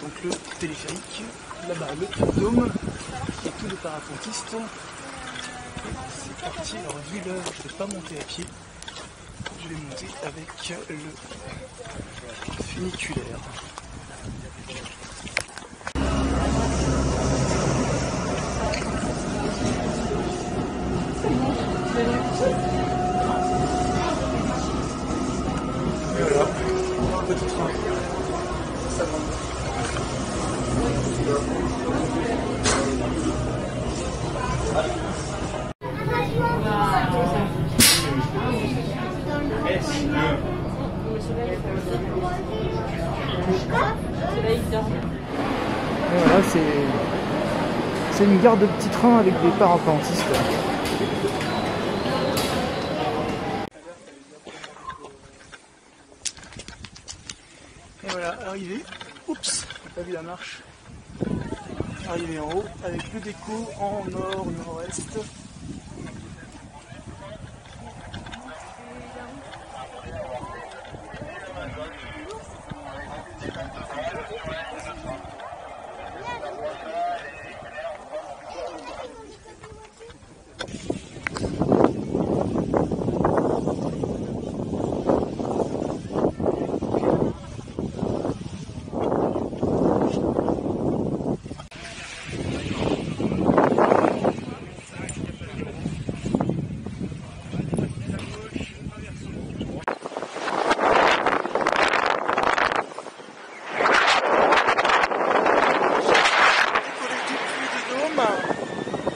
donc le téléphérique, là-bas le dôme et tous les parapentistes. C'est parti, alors vu l'heure, je ne vais pas monter à pied, je vais monter avec le funiculaire. Et voilà, un petit train. Ça va. Et voilà, c'est une gare de petits trains avec des parapentistes. Et voilà, arrivé. Oups, j'ai pas vu la marche. Arrivé en haut avec le déco en nord, nord-est.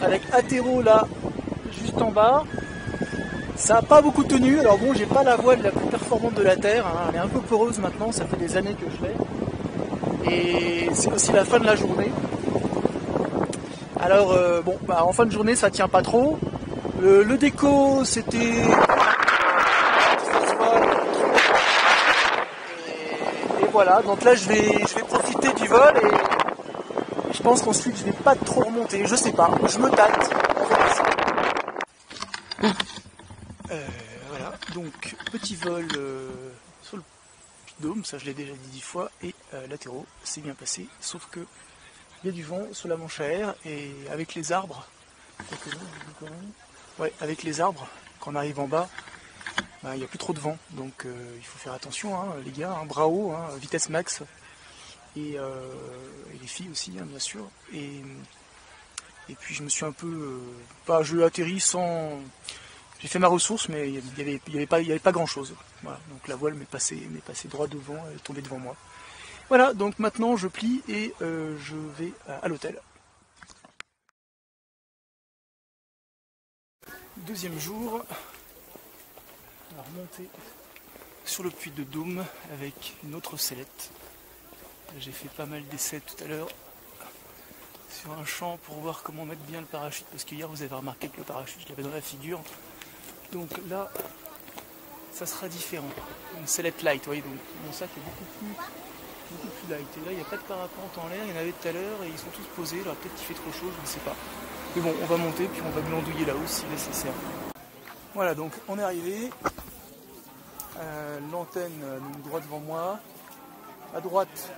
Avec Attero là, juste en bas. Ça n'a pas beaucoup tenu, alors bon, j'ai pas la voile la plus performante de la Terre, hein. Elle est un peu poreuse maintenant, ça fait des années que je l'ai. Et c'est aussi la fin de la journée. Alors bon, bah, en fin de journée ça tient pas trop. Le déco c'était... Et voilà, donc là je vais profiter du vol et je pense qu'ensuite je vais pas trop remonter, je sais pas, je me tâte. Voilà, donc petit vol sur le dôme, ça je l'ai déjà dit 10 fois, et latéraux, c'est bien passé, sauf que il y a du vent sur la manche à air, et avec les arbres, ouais, avec les arbres, quand on arrive en bas, bah, il n'y a plus trop de vent, donc il faut faire attention, hein, les gars, hein, bras haut, hein, vitesse max, et les filles aussi, hein, bien sûr, et puis je me suis un peu, je atterris sans... J'ai fait ma ressource, mais il n'y avait pas grand chose. Voilà, donc la voile m'est passée droit devant, elle est tombée devant moi. Voilà, donc maintenant je plie et je vais à l'hôtel. Deuxième jour, on va remonter sur le puits de Dôme avec une autre sellette. J'ai fait pas mal d'essais tout à l'heure sur un champ pour voir comment mettre bien le parachute, parce qu'hier vous avez remarqué que le parachute je l'avais dans la figure. Donc là, ça sera différent. Une sellette light, vous voyez, donc mon sac est beaucoup plus light. Et là, il n'y a pas de parapente en l'air, il y en avait tout à l'heure et ils sont tous posés. Alors peut-être qu'il fait trop chaud, je ne sais pas. Mais bon, on va monter puis on va glandouiller là-haut si nécessaire. Voilà, donc on est arrivé. L'antenne droit devant moi. À droite,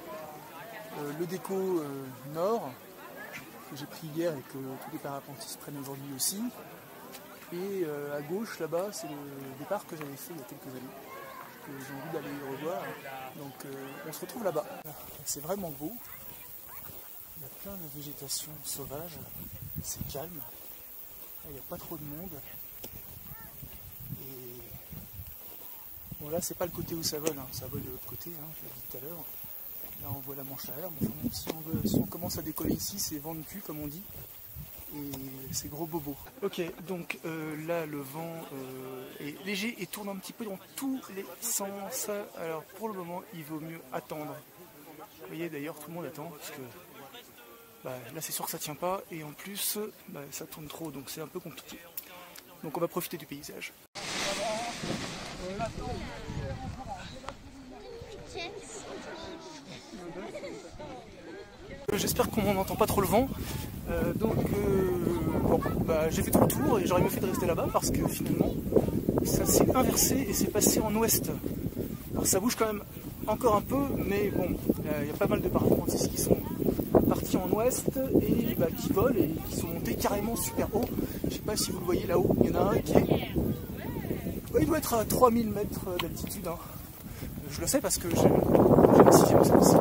le déco nord que j'ai pris hier et que tous les parapentistes prennent aujourd'hui aussi. Et à gauche, là-bas, c'est le départ que j'avais fait il y a quelques années, que j'ai envie d'aller revoir. Donc on se retrouve là-bas. C'est vraiment beau. Il y a plein de végétation sauvage. C'est calme. Il n'y a pas trop de monde. Et bon, là, c'est pas le côté où ça vole. Hein. Ça vole de l'autre côté, hein, je l'ai dit tout à l'heure. Là, on voit la manche à air. Mais si on commence à décoller ici, c'est vent de cul, comme on dit. Et c'est gros bobo. Ok, donc là le vent est léger et tourne un petit peu dans tous les sens. Alors pour le moment il vaut mieux attendre. Vous voyez d'ailleurs tout le monde attend parce que là c'est sûr que ça tient pas et en plus ça tourne trop donc c'est un peu compliqué. Donc on va profiter du paysage. J'espère qu'on n'entend pas trop le vent. J'ai fait tout le tour et j'aurais mieux fait de rester là-bas parce que finalement ça s'est inversé et c'est passé en ouest. Alors ça bouge quand même encore un peu, mais bon, il y a pas mal de parapentistes qui sont partis en ouest et qui volent et qui sont montés carrément super haut. Je sais pas si vous le voyez là-haut, il y en a un qui est... il doit être à 3000 mètres d'altitude. Hein. Je le sais parce que j'ai un 6e sens.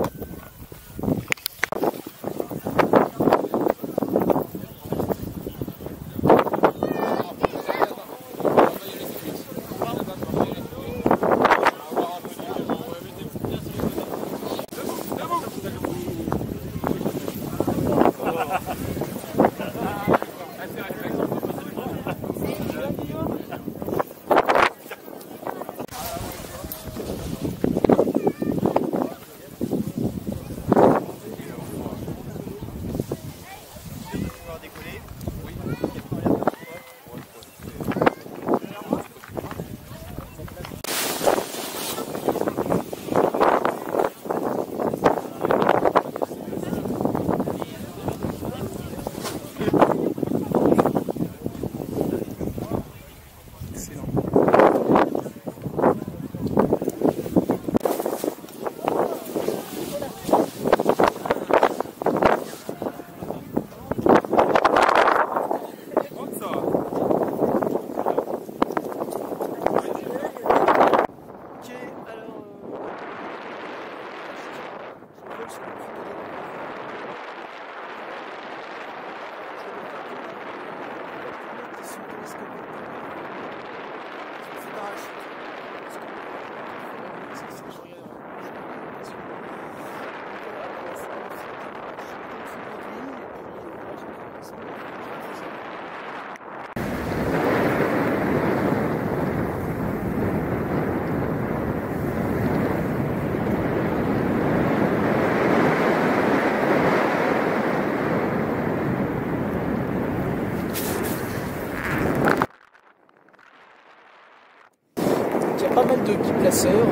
Il y a pas mal de biplaceurs.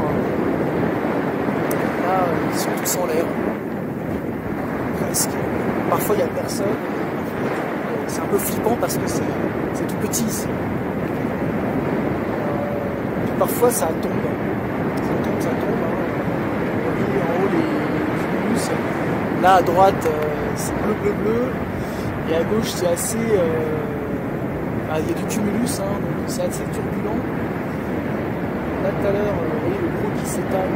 Là, ils sont tous en l'air. Presque. Parfois, il n'y a personne. C'est un peu flippant parce que c'est tout petit ici. Puis parfois, ça tombe. Ça tombe. Vous voyez en haut les cumulus. Là, à droite, c'est bleu. Et à gauche, c'est assez... il y a du cumulus, hein, donc c'est assez turbulent. Là tout à l'heure, vous voyez le gros qui s'étale,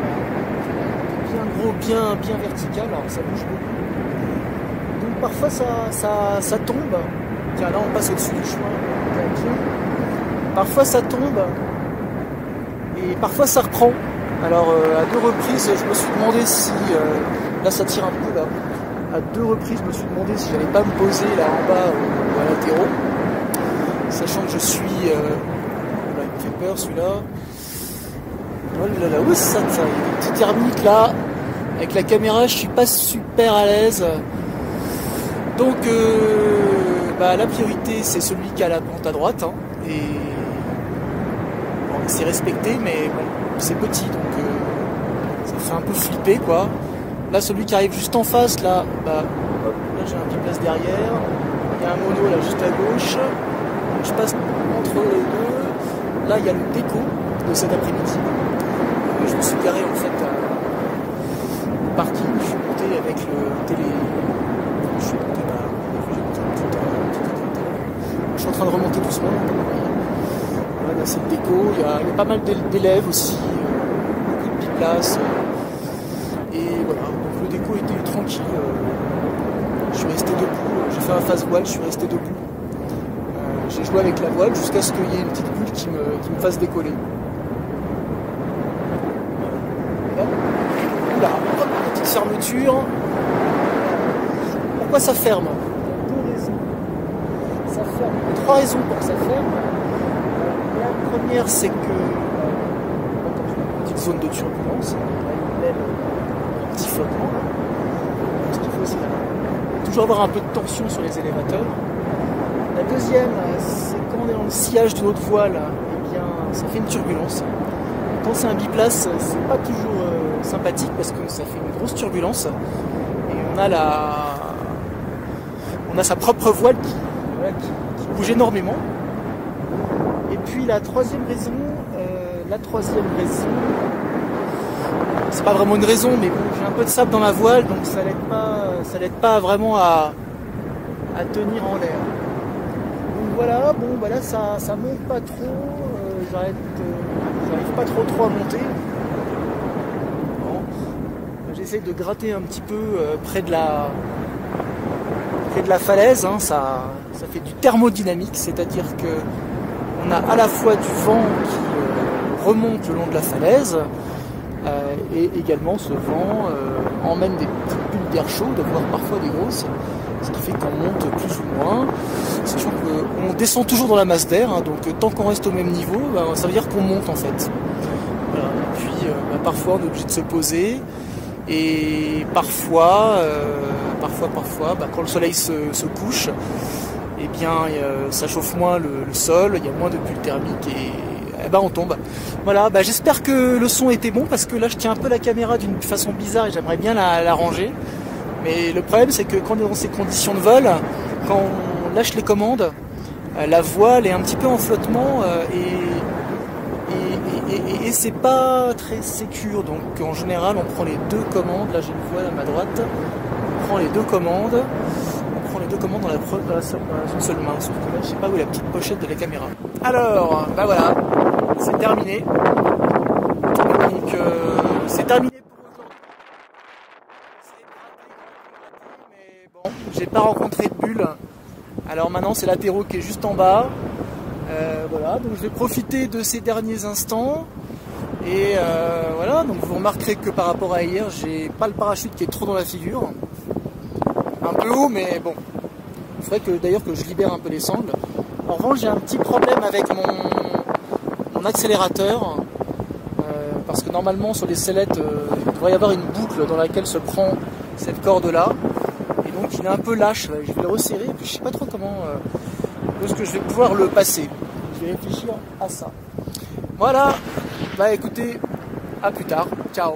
bien gros, bien vertical, alors ça bouge beaucoup. Donc parfois ça tombe. Tiens, là on passe au-dessus du chemin, bien. Parfois ça tombe et parfois ça reprend. Alors à 2 reprises, je me suis demandé si, là ça tire un peu là, à 2 reprises je me suis demandé si j'allais pas me poser là en bas ou à latéraux, sachant que je suis, là il me fait peur celui-là. Oh là là, où ça, il y a des petits thermiques là. Avec la caméra, je suis pas super à l'aise. Donc, la priorité, c'est celui qui a la pente à droite. Hein, et bon, c'est respecté, mais bon, c'est petit, donc ça fait un peu flipper, quoi. Là, celui qui arrive juste en face, là, là j'ai un biplace derrière. Il y a un mono là, juste à gauche. Donc, je passe entre les deux. Là, il y a le déco de cet après-midi. Je me suis garé en fait au parking, je suis monté avec le télé. Je suis monté je suis en train de remonter doucement. Voilà, dans cette déco, il y a pas mal d'élèves aussi, beaucoup de biplaces. Et voilà, donc le déco était tranquille. Je suis resté debout, j'ai fait un face voile, je suis resté debout. J'ai joué avec la voile jusqu'à ce qu'il y ait une petite bulle qui me fasse décoller. Là, hop, petite fermeture. Pourquoi ça ferme? Il y a 2 raisons. Ça ferme. Il y a 3 raisons pour que ça ferme. La première, c'est que quand on a une petite zone de turbulence, il y a même un petit flottement. Ce qu'il faut, c'est toujours avoir un peu de tension sur les élévateurs. La deuxième, c'est quand on est dans le sillage d'une autre voile, eh bien, ça fait une turbulence. Quand c'est un biplace, c'est pas toujours sympathique parce que ça fait une grosse turbulence et on a sa propre voile qui bouge énormément. Et puis la troisième raison, c'est pas vraiment une raison, mais bon, j'ai un peu de sable dans la voile, donc ça l'aide pas vraiment à tenir en l'air. Donc voilà, bon bah là ça monte pas trop, j'arrive pas trop à monter. Bon. J'essaye de gratter un petit peu près de la falaise, hein. Ça fait du thermodynamique, c'est-à-dire que on a à la fois du vent qui remonte le long de la falaise, et également ce vent emmène des petites bulles d'air chaud, voire parfois des grosses, ce qui fait qu'on monte plus ou moins, sachant qu'on descend toujours dans la masse d'air, hein, donc tant qu'on reste au même niveau, ça veut dire qu'on monte en fait. Voilà. Et puis parfois on est obligé de se poser, et parfois quand le soleil se couche, eh bien ça chauffe moins le sol, il y a moins de bulles thermiques et on tombe. Voilà, j'espère que le son était bon, parce que là je tiens un peu la caméra d'une façon bizarre et j'aimerais bien la ranger. Mais le problème c'est que quand on est dans ces conditions de vol, quand on lâche les commandes, la voile est un petit peu en flottement et c'est pas très sécure. Donc en général on prend les deux commandes. Là j'ai une voile à ma droite. On prend les deux commandes. Dans la seule main, sauf que là je sais pas où est la petite pochette de la caméra. Alors, voilà, c'est terminé. Donc c'est terminé pour aujourd'hui. Mais bon, j'ai pas rencontré de bulle. Alors maintenant c'est l'apéro qui est juste en bas. Voilà, donc je vais profiter de ces derniers instants. Et voilà, donc vous remarquerez que par rapport à hier, j'ai pas le parachute qui est trop dans la figure. Un peu haut, mais bon. Il faudrait d'ailleurs que je libère un peu les sangles. En revanche, j'ai un petit problème avec mon accélérateur, parce que normalement sur les sellettes, il devrait y avoir une boucle dans laquelle se prend cette corde là, et donc il est un peu lâche. Je vais le resserrer, et puis je sais pas trop comment est-ce que je vais pouvoir le passer. Je vais réfléchir à ça. Voilà, écoutez, à plus tard, ciao.